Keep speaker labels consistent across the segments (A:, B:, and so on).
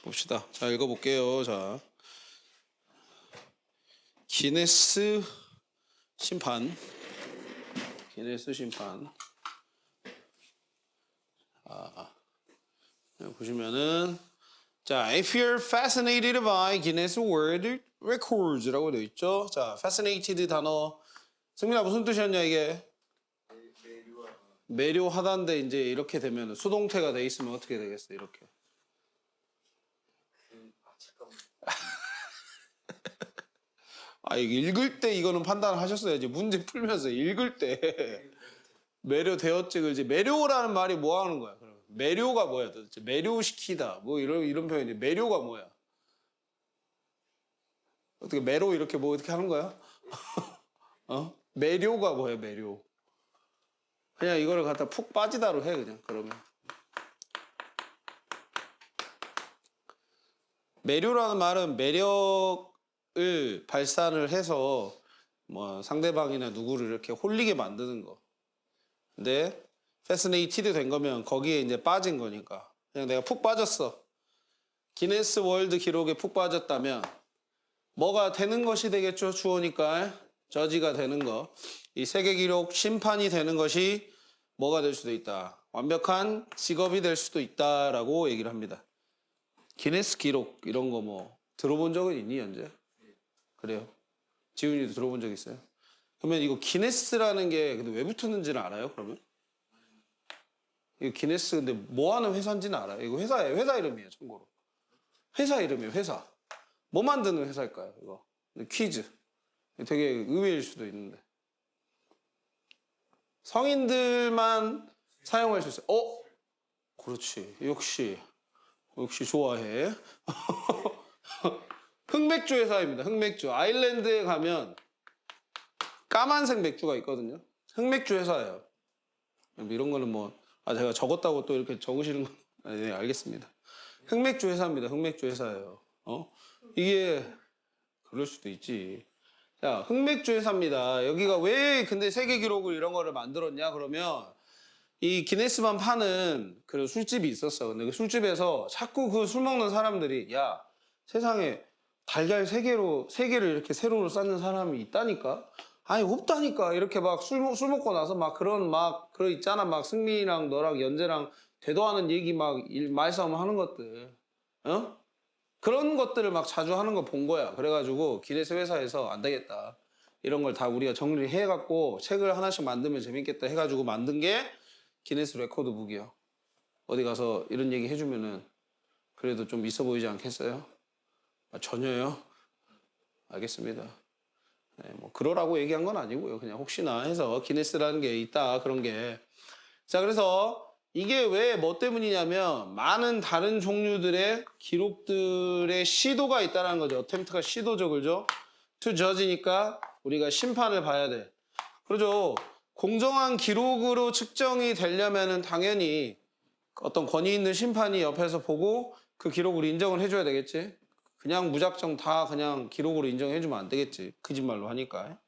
A: 봅시다. 자, 읽어볼게요. 자, 기네스 심판. 기네스 심판. 보시면은, 자, if you're fascinated by Guinness World Records라고 되어 있죠. 자, fascinated 단어. 승민아, 무슨 뜻이었냐, 이게? 매료하다인데, 이제 이렇게 되면 수동태가 돼 있으면 어떻게 되겠어, 이렇게. 이거 읽을 때 이거는 판단을 하셨어야지. 문제 풀면서 읽을 때 매료되었지, 그지? 매료라는 말이 뭐 하는 거야? 그럼 매료가 뭐야, 도대체? 매료시키다. 뭐 이런 표현이. 매료가 뭐야? 어떻게 매로 이렇게 뭐 어떻게 하는 거야? 매료가 뭐야, 매료? 그냥 이거를 갖다 푹 빠지다로 해, 그냥. 그러면. 매료라는 말은 매력을 발산을 해서 뭐 상대방이나 누구를 이렇게 홀리게 만드는 거. 근데 fascinated 된 거면 거기에 이제 빠진 거니까. 그냥 내가 푹 빠졌어. 기네스 월드 기록에 푹 빠졌다면 뭐가 되는 것이 되겠죠? 주어니까 저지가 되는 거. 이 세계 기록 심판이 되는 것이 뭐가 될 수도 있다. 완벽한 직업이 될 수도 있다라고 얘기를 합니다. 기네스 기록 이런 거 뭐 들어본 적은 있니, 현재? 그래요. 지훈이도 들어본 적 있어요? 그러면 이거 기네스라는 게 근데 왜 붙었는지는 알아요? 그러면? 이거 기네스 근데 뭐 하는 회사인지는 알아요? 이거 회사예요. 회사 이름이에요, 참고로. 회사 이름이에요, 회사. 뭐 만드는 회사일까요, 이거? 퀴즈. 되게 의외일 수도 있는데. 성인들만 사용할 수 있어요. 그렇지. 역시 좋아해. 흑맥주 회사입니다. 흑맥주. 아일랜드에 가면 까만색 맥주가 있거든요. 흑맥주 회사예요. 이런 거는 뭐 제가 적었다고 또 이렇게 적으시는 건 네, 알겠습니다. 흑맥주 회사입니다. 흑맥주 회사예요. 이게 그럴 수도 있지. 자, 흑맥주 회사입니다. 여기가 왜 근데 세계 기록을 이런 거를 만들었냐 그러면 이 기네스만 파는 그 술집이 있었어. 근데 그 술집에서 자꾸 그 술 먹는 사람들이 야, 세상에 달걀 세 개를 이렇게 세로로 쌓는 사람이 있다니까? 아니, 없다니까. 이렇게 막 술 먹고 나서 막 그런 있잖아. 막 승민이랑 너랑 연재랑 대도하는 얘기 막 말싸움 하는 것들. 그런 것들을 막 자주 하는 거 본 거야. 그래가지고 기네스 회사에서 안 되겠다. 이런 걸 다 우리가 정리를 해갖고 책을 하나씩 만들면 재밌겠다 해가지고 만든 게 기네스 레코드북이요. 어디 가서 이런 얘기 해주면은 그래도 좀 있어 보이지 않겠어요? 전혀요. 알겠습니다. 네, 뭐 그러라고 얘기한 건 아니고요. 그냥 혹시나 해서 기네스라는 게 있다 그런 게. 자, 그래서 이게 왜 뭐 때문이냐면 많은 다른 종류들의 기록들의 시도가 있다는 거죠. 어템트가 시도죠, 그죠? to judge니까 우리가 심판을 봐야 돼. 그렇죠. 공정한 기록으로 측정이 되려면은 당연히 어떤 권위 있는 심판이 옆에서 보고 그 기록을 인정을 해줘야 되겠지. 그냥 무작정 다 그냥 기록으로 인정해주면 안 되겠지. 거짓말로 하니까.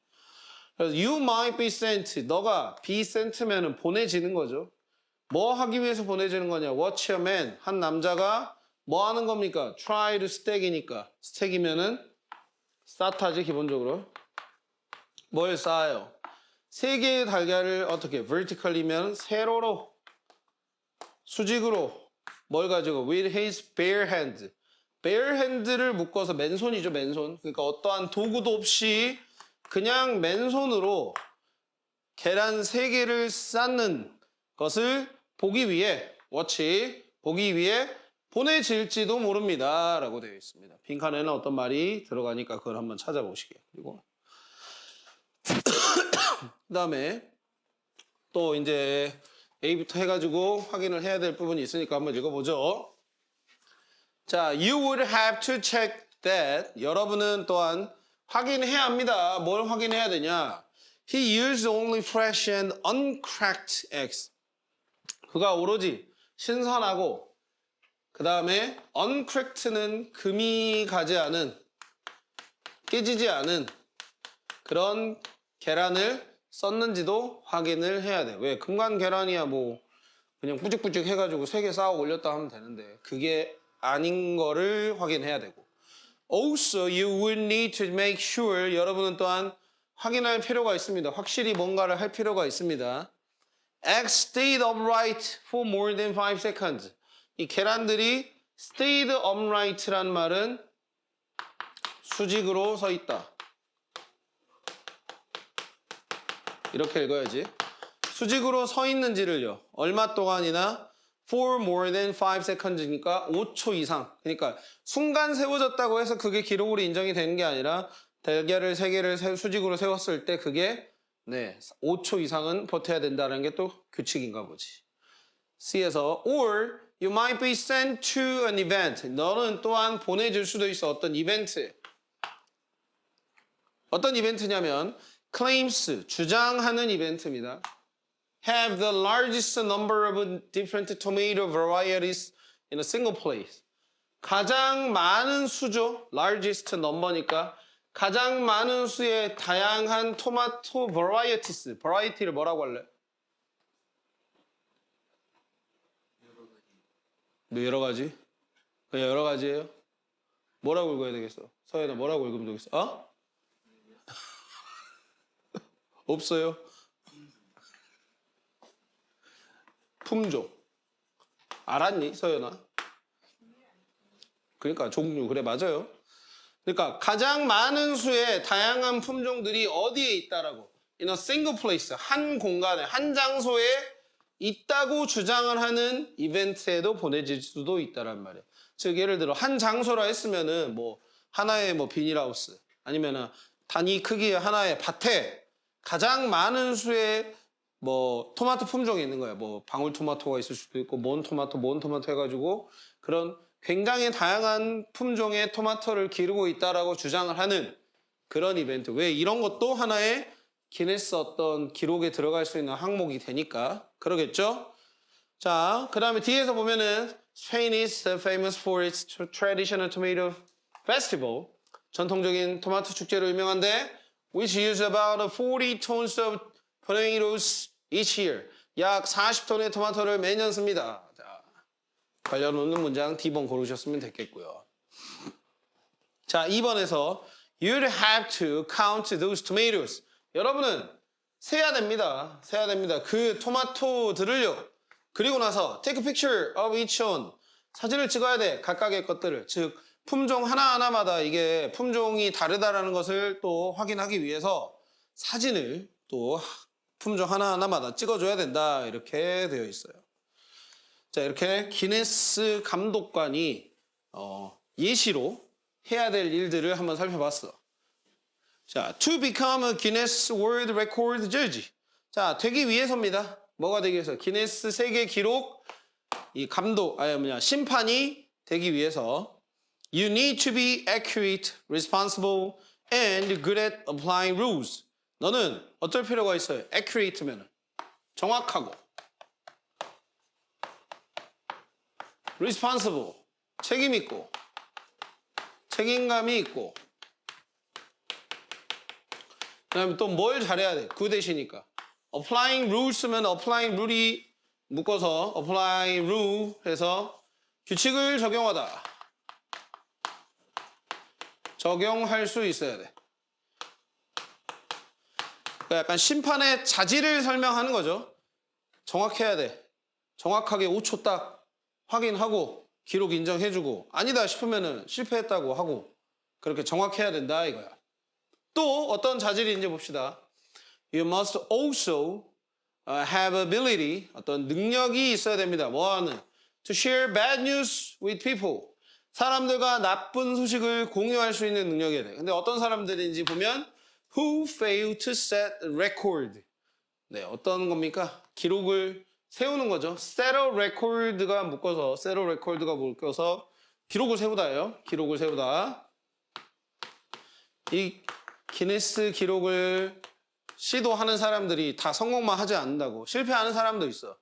A: 그래서 you might be sent. 너가 be sent면은 보내지는 거죠. 뭐 하기 위해서 보내지는 거냐? Watch a man. 한 남자가 뭐 하는 겁니까? Try to stack이니까. stack이면은 쌓다지 기본적으로. 뭘 쌓아요? 세 개의 달걀을 어떻게? vertically면 세로로 수직으로 뭘 가지고? with his bare hand. bare hand를 묶어서 맨손이죠, 맨손. 그러니까 어떠한 도구도 없이 그냥 맨손으로 계란 3개를 쌓는 것을 보기 위해 보기 위해 보내질지도 모릅니다 라고 되어 있습니다. 빈칸에는 어떤 말이 들어가니까 그걸 한번 찾아보시게. 그리고 그 다음에 또 이제 A부터 해가지고 확인을 해야 될 부분이 있으니까 한번 읽어보죠. 자, you would have to check that. 여러분은 또한 확인해야 합니다. 뭘 확인해야 되냐? He used only fresh and uncracked eggs. 그가 오로지 신선하고 그 다음에 uncracked는 금이 가지 않은 깨지지 않은 그런 계란을 썼는지도 확인을 해야 돼. 왜? 금간 계란이야 뭐 그냥 뿌직뿌직 해가지고 3개 쌓아 올렸다 하면 되는데 그게 아닌 거를 확인해야 되고. Also, you would need to make sure 여러분은 또한 확인할 필요가 있습니다. 확실히 뭔가를 할 필요가 있습니다. Eggs stayed upright for more than 5 seconds. 이 계란들이 stayed upright란 말은 수직으로 서 있다. 이렇게 읽어야지. 수직으로 서 있는지를요. 얼마 동안이나 for more than 5 seconds니까 5초 이상. 그러니까 순간 세워졌다고 해서 그게 기록으로 인정이 되는 게 아니라 달걀을 3개를 수직으로 세웠을 때 그게 5초 이상은 버텨야 된다는 게 또 규칙인가 보지. C에서 or you might be sent to an event. 너는 또한 보내질 수도 있어. 어떤 이벤트. 어떤 이벤트냐면 claims, 주장하는 이벤트입니다. Have the largest number of different tomato varieties in a single place. 가장 많은 수죠. largest number니까 가장 많은 수의 다양한 토마토 varieties. variety를 뭐라고 할래? 여러 가지. 그냥 여러 가지예요? 뭐라고 읽어야 되겠어? 서연아 뭐라고 읽으면 되겠어? 어? 없어요. 품종. 알았니, 서연아? 그러니까 종류. 그래, 맞아요. 그러니까 가장 많은 수의 다양한 품종들이 어디에 있다라고. In a single place. 한 공간에, 한 장소에 있다고 주장을 하는 이벤트에도 보내질 수도 있다란 말이에요. 즉, 예를 들어 한 장소라 했으면은 뭐 하나의 뭐 비닐하우스 아니면은 단위 크기의 하나의 밭에 가장 많은 수의 뭐 토마토 품종이 있는 거예요. 뭐 방울토마토가 있을 수도 있고 몬토마토 해가지고 그런 굉장히 다양한 품종의 토마토를 기르고 있다라고 주장을 하는 그런 이벤트. 왜 이런 것도 하나의 기네스 어떤 기록에 들어갈 수 있는 항목이 되니까 그러겠죠? 자, 그 다음에 뒤에서 보면은 Spain is famous for its traditional tomato festival. 전통적인 토마토 축제로 유명한데 which use about 40 tons of potatoes each year. 약 40톤의 토마토를 매년 씁니다. 자, 관련 없는 문장 D번 고르셨으면 됐겠고요. 자, 2번에서 You'd have to count those tomatoes. 여러분은 세야 됩니다. 세야 됩니다. 그 토마토들을요. 그리고 나서 take a picture of each one. 사진을 찍어야 돼. 각각의 것들을. 즉 품종 하나하나마다 이게 품종이 다르다라는 것을 또 확인하기 위해서 사진을 또 품종 하나하나마다 찍어줘야 된다. 이렇게 되어 있어요. 자, 이렇게 기네스 감독관이 예시로 해야 될 일들을 한번 살펴봤어. 자, to become a Guinness World Record judge. 자, 되기 위해서입니다. 뭐가 되기 위해서? 기네스 세계 기록 이 감독 심판이 되기 위해서 You need to be accurate, responsible, and good at applying rules. 너는 어쩔 필요가 있어요? accurate면 정확하고, responsible 책임 있고, 책임감이 있고, 그다음에 또 뭘 잘해야 돼? 그 대시니까 applying rules면 applying rule이 묶어서 applying rule 해서 규칙을 적용하다. 적용할 수 있어야 돼. 그러니까 약간 심판의 자질을 설명하는 거죠. 정확해야 돼. 정확하게 5초 딱 확인하고 기록 인정해주고 아니다 싶으면은 실패했다고 하고 그렇게 정확해야 된다 이거야. 또 어떤 자질인지 봅시다. You must also have ability, 어떤 능력이 있어야 됩니다. 뭐하는? To share bad news with people. 사람들과 나쁜 소식을 공유할 수 있는 능력이어야 돼. 근데 어떤 사람들인지 보면 who fail to set a record. 네, 어떤 겁니까? 기록을 세우는 거죠. set a record가 묶어서 set a record가 묶어서 기록을 세우다예요. 기록을 세우다. 이 기네스 기록을 시도하는 사람들이 다 성공만 하지 않는다고. 실패하는 사람도 있어.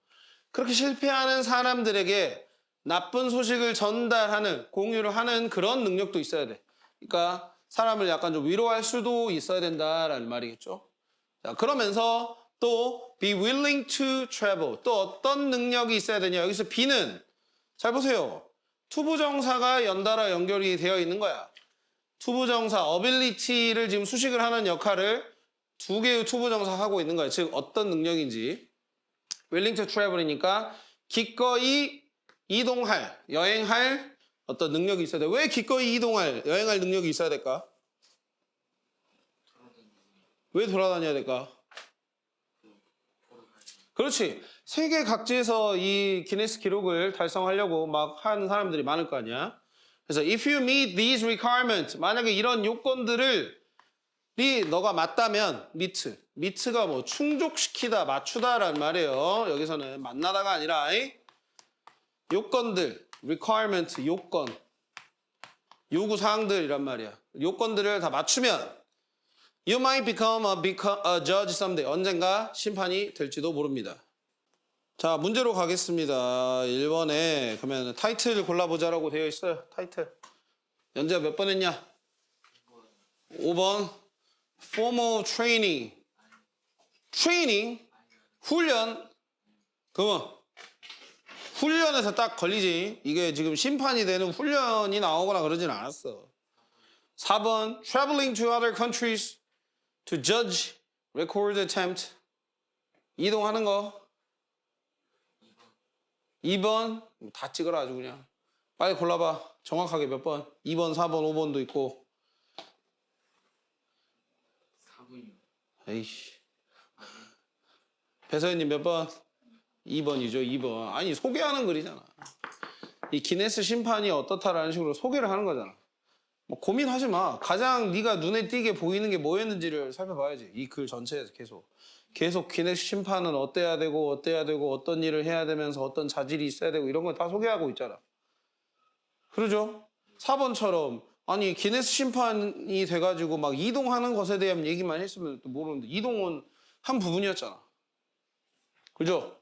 A: 그렇게 실패하는 사람들에게 나쁜 소식을 전달하는, 공유를 하는 그런 능력도 있어야 돼. 그러니까 사람을 약간 좀 위로할 수도 있어야 된다라는 말이겠죠. 자, 그러면서 또 be willing to travel. 또 어떤 능력이 있어야 되냐. 여기서 be는 잘 보세요. 투부정사가 연달아 연결이 되어 있는 거야. 투부정사 ability를 지금 수식을 하는 역할을 두 개의 투부정사 하고 있는 거야. 즉 어떤 능력인지. willing to travel이니까 기꺼이 이동할, 여행할 어떤 능력이 있어야 돼. 왜 기꺼이 이동할, 여행할 능력이 있어야 될까? 왜 돌아다녀야 될까? 그렇지. 세계 각지에서 이 기네스 기록을 달성하려고 막 하는 사람들이 많을 거 아니야. 그래서 if you meet these requirements, 만약에 이런 요건들을 너가 맞다면 meet가 뭐 충족시키다, 맞추다라는 말이에요. 여기서는 만나다가 아니라 요건들, requirement, 요건, 요구사항들이란 말이야. 요건들을 다 맞추면 you might become a judge someday. 언젠가 심판이 될지도 모릅니다. 자, 문제로 가겠습니다. 1번에 그러면 타이틀 골라보자라고 되어 있어요. 타이틀. 연재가 몇 번 했냐? 5번. formal training. training? 훈련? 그러면 훈련에서 딱 걸리지. 이게 지금 심판이 되는 훈련이 나오거나 그러진 않았어. 4번. traveling to other countries to judge record attempt. 이동하는 거. 2번. 다 찍어라 아주 그냥. 빨리 골라봐. 정확하게 몇 번? 2번, 4번, 5번도 있고.
B: 4번이요.
A: 에이씨. 배서연님 몇 번? 2번이죠, 2번. 아니, 소개하는 글이잖아. 이 기네스 심판이 어떻다라는 식으로 소개를 하는 거잖아. 뭐 고민하지 마. 가장 네가 눈에 띄게 보이는 게 뭐였는지를 살펴봐야지. 이 글 전체에서 계속 기네스 심판은 어때야 되고 어떤 일을 해야 되면서 어떤 자질이 있어야 되고 이런 거 다 소개하고 있잖아. 그러죠? 4번처럼 아니 기네스 심판이 돼가지고 막 이동하는 것에 대한 얘기만 했으면 또 모르는데 이동은 한 부분이었잖아. 그죠?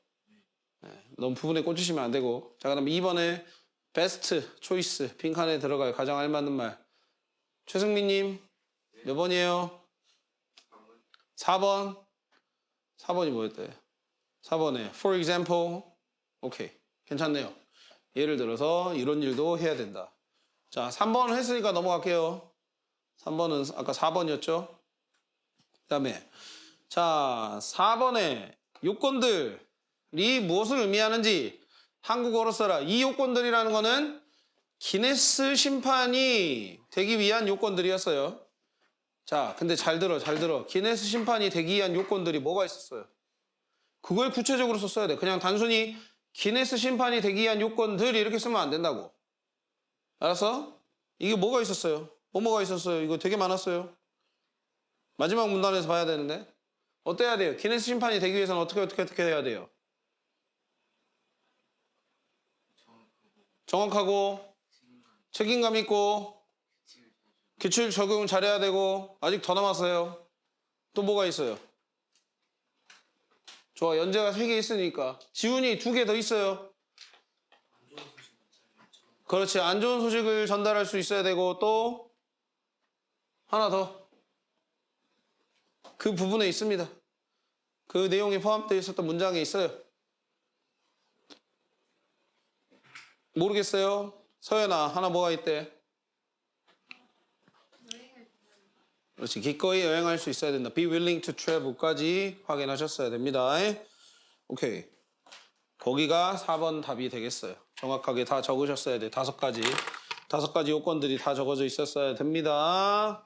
A: 네, 너무 부분에 꽂히시면 안 되고. 자, 그럼 2번에 베스트 초이스 빈칸에 들어갈 가장 알맞는 말. 최승민님 몇 번이에요? 4번. 4번이 뭐였대? 4번에 for example. 오케이. 괜찮네요. 예를 들어서 이런 일도 해야 된다. 자, 3번을 했으니까 넘어갈게요. 3번은 아까 4번이었죠? 그 다음에 자, 4번에 요건들이 무엇을 의미하는지 한국어로 써라. 이 요건들이라는 거는 기네스 심판이 되기 위한 요건들이었어요. 자, 근데 잘 들어. 기네스 심판이 되기 위한 요건들이 뭐가 있었어요? 그걸 구체적으로 썼어야 돼. 그냥 단순히 기네스 심판이 되기 위한 요건들 이렇게 쓰면 안 된다고. 알았어? 이게 뭐가 있었어요? 뭐가 있었어요? 이거 되게 많았어요. 마지막 문단에서 봐야 되는데. 어때야 돼요? 기네스 심판이 되기 위해서는 어떻게 해야 돼요? 정확하고 책임감 있고 규칙 적용을 잘해야 되고 아직 더 남았어요. 또 뭐가 있어요? 좋아, 연재가 3개 있으니까 지훈이 2개 더 있어요. 그렇지, 안 좋은 소식을 전달할 수 있어야 되고 또 하나 더. 그 부분에 있습니다. 그 내용이 포함되어 있었던 문장에 있어요. 모르겠어요? 서연아, 하나 뭐가 있대? 그렇지, 기꺼이 여행할 수 있어야 된다. Be willing to travel까지 확인하셨어야 됩니다. 오케이. 거기가 4번 답이 되겠어요. 정확하게 다 적으셨어야 돼. 5가지 요건들이 다 적어져 있었어야 됩니다.